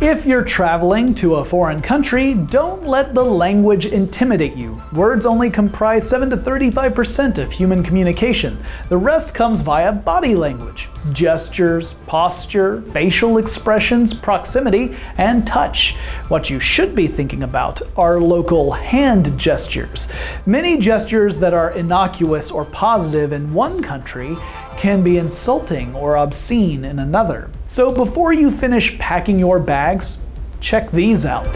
If you're traveling to a foreign country, don't let the language intimidate you. Words only comprise 7 to 35% of human communication. The rest comes via body language, gestures, posture, facial expressions, proximity, and touch. What you should be thinking about are local hand gestures. Many gestures that are innocuous or positive in one country can be insulting or obscene in another. So before you finish packing your bags, check these out.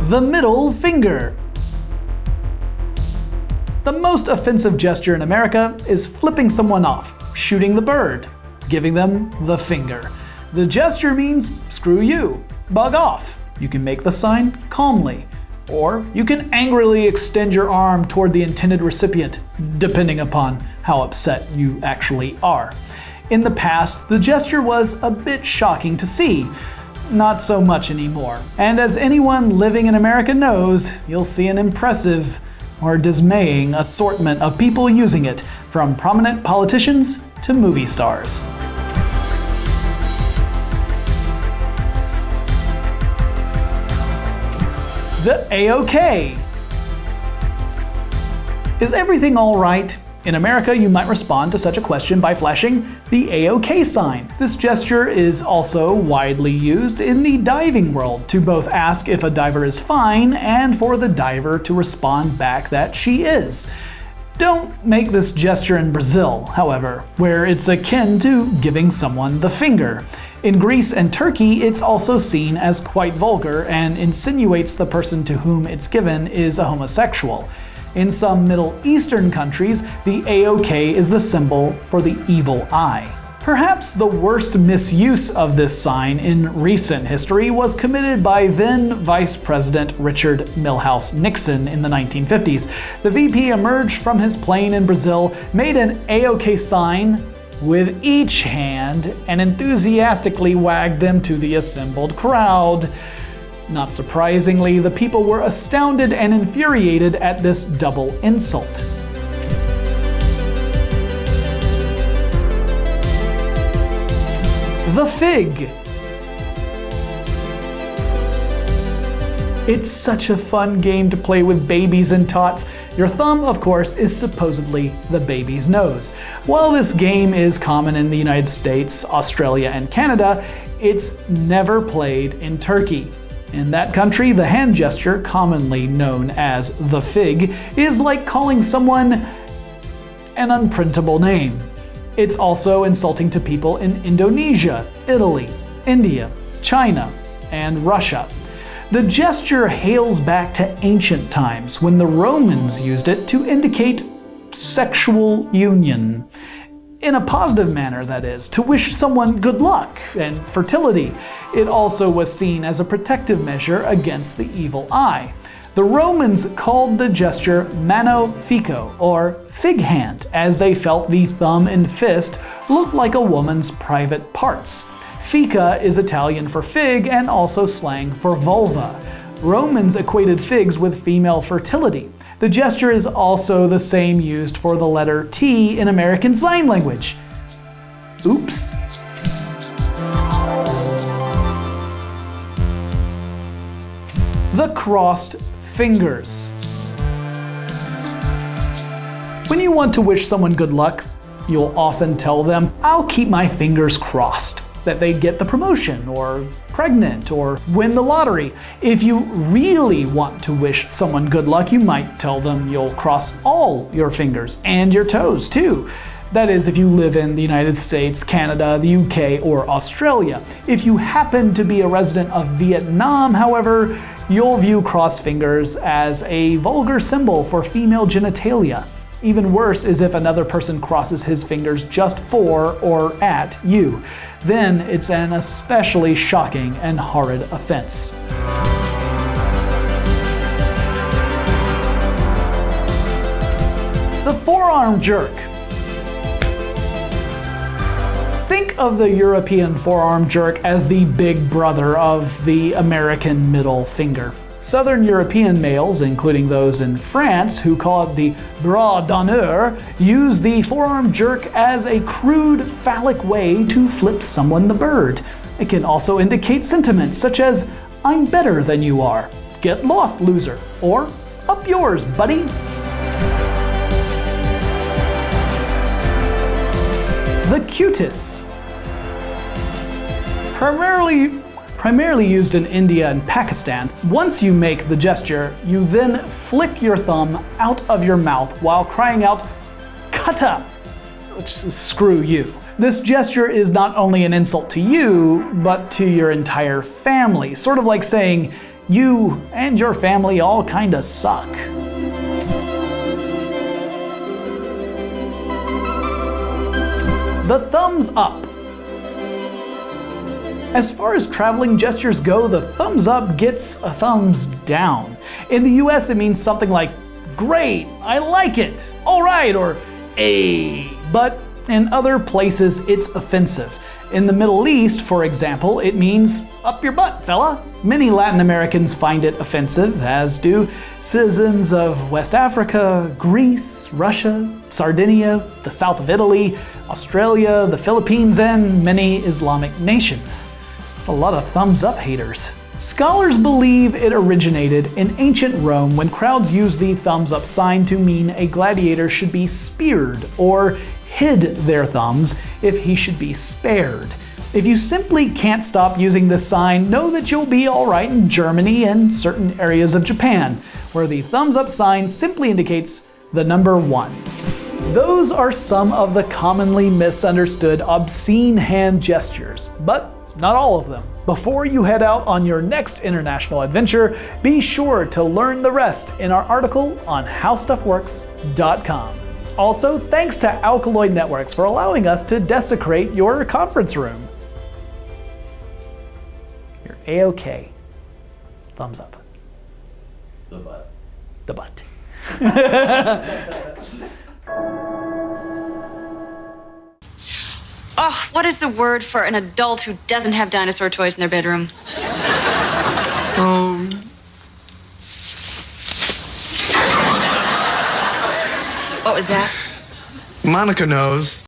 The middle finger. The most offensive gesture in America is flipping someone off, shooting the bird, giving them the finger. The gesture means screw you, bug off. You can make the sign calmly, or you can angrily extend your arm toward the intended recipient, depending upon how upset you actually are. In the past, the gesture was a bit shocking to see. Not so much anymore. And as anyone living in America knows, you'll see an impressive or dismaying assortment of people using it, from prominent politicians to movie stars. The A-OK. Is everything all right? In America, you might respond to such a question by flashing the A-OK sign. This gesture is also widely used in the diving world to both ask if a diver is fine and for the diver to respond back that she is. Don't make this gesture in Brazil, however, where it's akin to giving someone the finger. In Greece and Turkey, it's also seen as quite vulgar and insinuates the person to whom it's given is a homosexual. In some Middle Eastern countries, the A-OK is the symbol for the evil eye. Perhaps the worst misuse of this sign in recent history was committed by then Vice President Richard Milhous Nixon in the 1950s. The VP emerged from his plane in Brazil, made an A-OK sign with each hand, and enthusiastically wagged them to the assembled crowd. Not surprisingly, the people were astounded and infuriated at this double insult. The fig. It's such a fun game to play with babies and tots. Your thumb, of course, is supposedly the baby's nose. While this game is common in the United States, Australia, and Canada, it's never played in Turkey. In that country, the hand gesture, commonly known as the fig, is like calling someone an unprintable name. It's also insulting to people in Indonesia, Italy, India, China, and Russia. The gesture hails back to ancient times when the Romans used it to indicate sexual union. In a positive manner, that is, to wish someone good luck and fertility. It also was seen as a protective measure against the evil eye. The Romans called the gesture mano fico, or fig hand, as they felt the thumb and fist looked like a woman's private parts. Fica is Italian for fig and also slang for vulva. Romans equated figs with female fertility. The gesture is also the same used for the letter T in American Sign Language. Oops. The crossed fingers. When you want to wish someone good luck, you'll often tell them, "I'll keep my fingers crossed that they get the promotion, or pregnant, or win the lottery." If you really want to wish someone good luck, you might tell them you'll cross all your fingers and your toes too. That is, if you live in the United States, Canada, the UK, or Australia. If you happen to be a resident of Vietnam, however, you'll view crossed fingers as a vulgar symbol for female genitalia. Even worse is if another person crosses his fingers just for or at you. Then it's an especially shocking and horrid offense. The forearm jerk. Think of the European forearm jerk as the big brother of the American middle finger. Southern European males, including those in France who call it the bras d'honneur, use the forearm jerk as a crude, phallic way to flip someone the bird. It can also indicate sentiments such as, "I'm better than you are," "Get lost, loser," or "Up yours, buddy." The cutis. Primarily used in India and Pakistan, once you make the gesture, you then flick your thumb out of your mouth while crying out, "Kata," which is screw you. This gesture is not only an insult to you, but to your entire family, sort of like saying, "You and your family all kinda suck." The thumbs up. As far as traveling gestures go, the thumbs up gets a thumbs down. In the US, it means something like, "Great, I like it, all right," or "Ay." But in other places, it's offensive. In the Middle East, for example, it means "up your butt, fella." Many Latin Americans find it offensive, as do citizens of West Africa, Greece, Russia, Sardinia, the south of Italy, Australia, the Philippines, and many Islamic nations. That's a lot of thumbs up haters. Scholars believe it originated in ancient Rome when crowds used the thumbs up sign to mean a gladiator should be speared or hid their thumbs if he should be spared. If you simply can't stop using this sign, know that you'll be alright in Germany and certain areas of Japan, where the thumbs up sign simply indicates the number 1. Those are some of the commonly misunderstood obscene hand gestures, but not all of them. Before you head out on your next international adventure, be sure to learn the rest in our article on howstuffworks.com. Also, thanks to Alkaloid Networks for allowing us to desecrate your conference room. You're A-OK. Thumbs up. The butt. The butt. Oh, what is the word for an adult who doesn't have dinosaur toys in their bedroom? What was that? Monica knows.